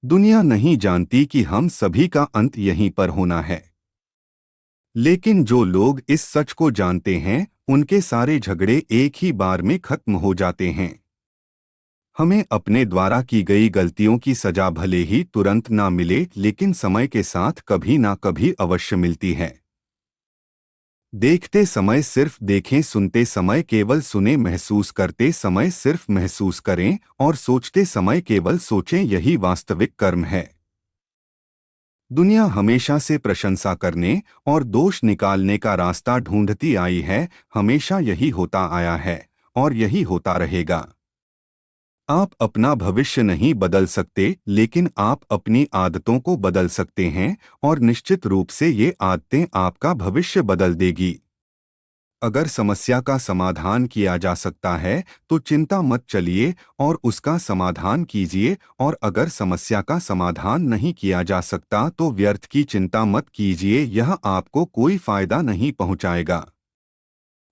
दुनिया नहीं जानती कि हम सभी का अंत यहीं पर होना है। लेकिन जो लोग इस सच को जानते हैं, उनके सारे झगड़े एक ही बार में खत्म हो जाते हैं। हमें अपने द्वारा की गई गलतियों की सजा भले ही तुरंत ना मिले, लेकिन समय के साथ कभी ना कभी अवश्य मिलती है। देखते समय सिर्फ देखें, सुनते समय केवल सुने, महसूस करते समय सिर्फ महसूस करें और सोचते समय केवल सोचें, यही वास्तविक कर्म है। दुनिया हमेशा से प्रशंसा करने और दोष निकालने का रास्ता ढूंढती आई है। हमेशा यही होता आया है और यही होता रहेगा। आप अपना भविष्य नहीं बदल सकते, लेकिन आप अपनी आदतों को बदल सकते हैं और निश्चित रूप से ये आदतें आपका भविष्य बदल देगी। अगर समस्या का समाधान किया जा सकता है तो चिंता मत चलिए और उसका समाधान कीजिए, और अगर समस्या का समाधान नहीं किया जा सकता तो व्यर्थ की चिंता मत कीजिए, यह आपको कोई फायदा नहीं पहुंचाएगा।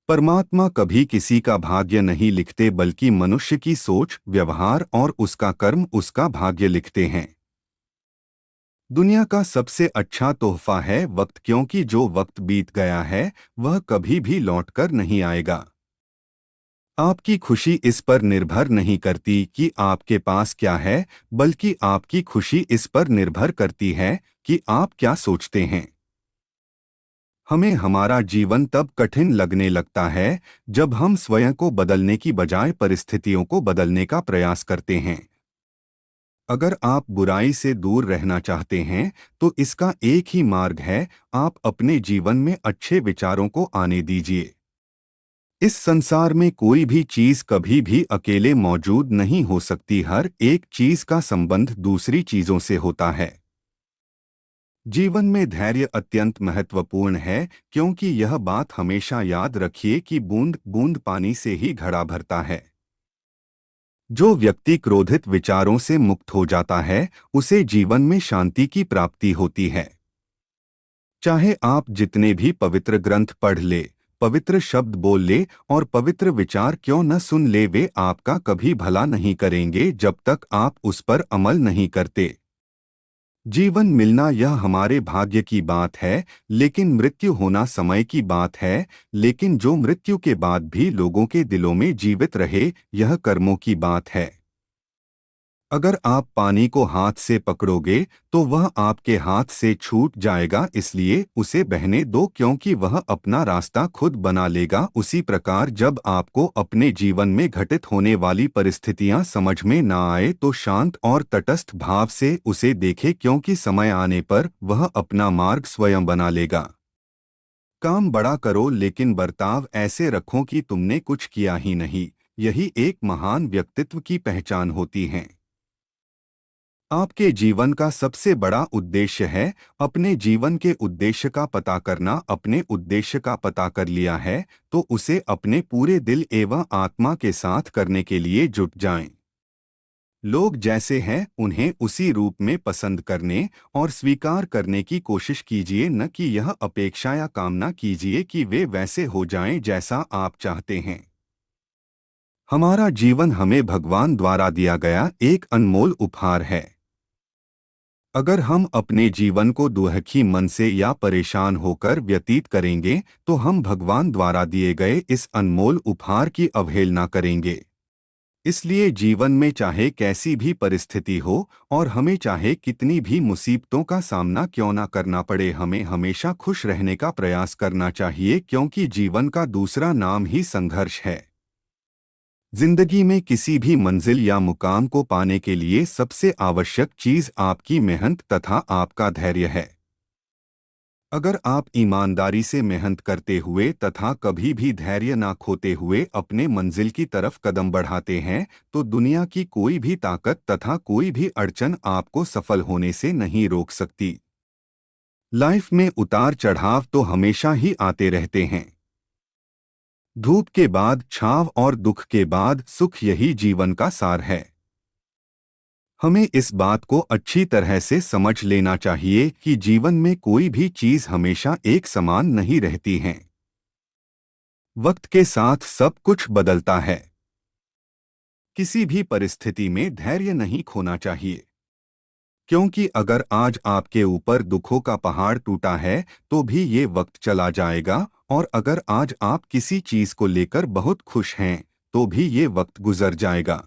परमात्मा कभी किसी का भाग्य नहीं लिखते, बल्कि मनुष्य की सोच, व्यवहार और उसका कर्म उसका भाग्य लिखते हैं। दुनिया का सबसे अच्छा तोहफा है वक्त, क्योंकि जो वक्त बीत गया है वह कभी भी लौटकर नहीं आएगा। आपकी खुशी इस पर निर्भर नहीं करती कि आपके पास क्या है, बल्कि आपकी खुशी इस पर निर्भर करती है कि आप क्या सोचते हैं। हमें हमारा जीवन तब कठिन लगने लगता है जब हम स्वयं को बदलने की बजाय परिस्थितियों को बदलने का प्रयास करते हैं। अगर आप बुराई से दूर रहना चाहते हैं तो इसका एक ही मार्ग है, आप अपने जीवन में अच्छे विचारों को आने दीजिए। इस संसार में कोई भी चीज कभी भी अकेले मौजूद नहीं हो सकती, हर एक चीज का संबंध दूसरी चीजों से होता है। जीवन में धैर्य अत्यंत महत्वपूर्ण है, क्योंकि यह बात हमेशा याद रखिए कि बूंद बूंद पानी से ही घड़ा भरता है। जो व्यक्ति क्रोधित विचारों से मुक्त हो जाता है, उसे जीवन में शांति की प्राप्ति होती है। चाहे आप जितने भी पवित्र ग्रंथ पढ़ ले, पवित्र शब्द बोल ले और पवित्र विचार क्यों न सुन ले, वे आपका कभी भला नहीं करेंगे जब तक आप उस पर अमल नहीं करते। जीवन मिलना यह हमारे भाग्य की बात है, लेकिन मृत्यु होना समय की बात है। लेकिन जो मृत्यु के बाद भी लोगों के दिलों में जीवित रहे, यह कर्मों की बात है। अगर आप पानी को हाथ से पकड़ोगे तो वह आपके हाथ से छूट जाएगा, इसलिए उसे बहने दो, क्योंकि वह अपना रास्ता खुद बना लेगा। उसी प्रकार जब आपको अपने जीवन में घटित होने वाली परिस्थितियां समझ में ना आए तो शांत और तटस्थ भाव से उसे देखे, क्योंकि समय आने पर वह अपना मार्ग स्वयं बना लेगा। काम बड़ा करो, लेकिन बर्ताव ऐसे रखो कि तुमने कुछ किया ही नहीं, यही एक महान व्यक्तित्व की पहचान होती है। आपके जीवन का सबसे बड़ा उद्देश्य है अपने जीवन के उद्देश्य का पता करना। अपने उद्देश्य का पता कर लिया है तो उसे अपने पूरे दिल एवं आत्मा के साथ करने के लिए जुट जाएं। लोग जैसे हैं उन्हें उसी रूप में पसंद करने और स्वीकार करने की कोशिश कीजिए, न कि यह अपेक्षा या कामना कीजिए कि वे वैसे हो जाएं जैसा आप चाहते हैं। हमारा जीवन हमें भगवान द्वारा दिया गया एक अनमोल उपहार है। अगर हम अपने जीवन को दुखी मन से या परेशान होकर व्यतीत करेंगे तो हम भगवान द्वारा दिए गए इस अनमोल उपहार की अवहेलना करेंगे। इसलिए जीवन में चाहे कैसी भी परिस्थिति हो और हमें चाहे कितनी भी मुसीबतों का सामना क्यों ना करना पड़े, हमें हमेशा खुश रहने का प्रयास करना चाहिए, क्योंकि जीवन का दूसरा नाम ही संघर्ष है। जिंदगी में किसी भी मंजिल या मुकाम को पाने के लिए सबसे आवश्यक चीज आपकी मेहनत तथा आपका धैर्य है। अगर आप ईमानदारी से मेहनत करते हुए तथा कभी भी धैर्य ना खोते हुए अपने मंजिल की तरफ कदम बढ़ाते हैं तो दुनिया की कोई भी ताकत तथा कोई भी अड़चन आपको सफल होने से नहीं रोक सकती। लाइफ में उतार चढ़ाव तो हमेशा ही आते रहते हैं। धूप के बाद छांव और दुख के बाद सुख, यही जीवन का सार है। हमें इस बात को अच्छी तरह से समझ लेना चाहिए कि जीवन में कोई भी चीज हमेशा एक समान नहीं रहती है। वक्त के साथ सब कुछ बदलता है। किसी भी परिस्थिति में धैर्य नहीं खोना चाहिए। क्योंकि अगर आज आपके ऊपर दुखों का पहाड़ टूटा है तो भी ये वक्त चला जाएगा, और अगर आज आप किसी चीज को लेकर बहुत खुश हैं तो भी ये वक्त गुजर जाएगा।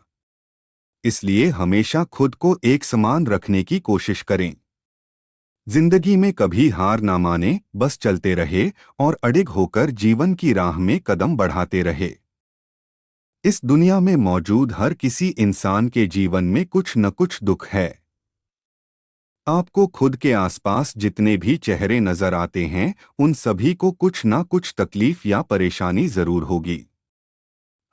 इसलिए हमेशा खुद को एक समान रखने की कोशिश करें। जिंदगी में कभी हार ना माने, बस चलते रहे और अडिग होकर जीवन की राह में कदम बढ़ाते रहे। इस दुनिया में मौजूद हर किसी इंसान के जीवन में कुछ न कुछ दुख है। आपको खुद के आसपास जितने भी चेहरे नजर आते हैं उन सभी को कुछ ना कुछ तकलीफ या परेशानी जरूर होगी।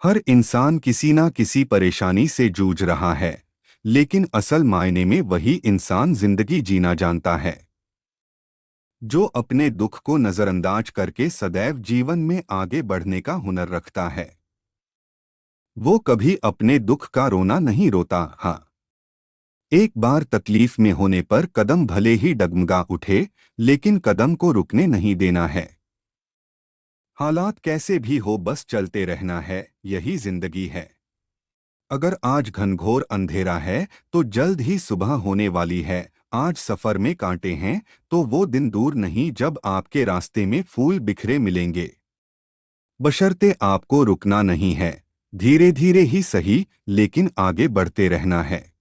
हर इंसान किसी ना किसी परेशानी से जूझ रहा है, लेकिन असल मायने में वही इंसान जिंदगी जीना जानता है, जो अपने दुख को नजरअंदाज करके सदैव जीवन में आगे बढ़ने का हुनर रखता है। वो कभी अपने दुख का रोना नहीं रोता। हाँ, एक बार तकलीफ में होने पर कदम भले ही डगमगा उठे, लेकिन कदम को रुकने नहीं देना है। हालात कैसे भी हो, बस चलते रहना है, यही जिंदगी है। अगर आज घनघोर अंधेरा है तो जल्द ही सुबह होने वाली है। आज सफर में कांटे हैं तो वो दिन दूर नहीं जब आपके रास्ते में फूल बिखरे मिलेंगे। बशर्ते आपको रुकना नहीं है, धीरे धीरे ही सही, लेकिन आगे बढ़ते रहना है।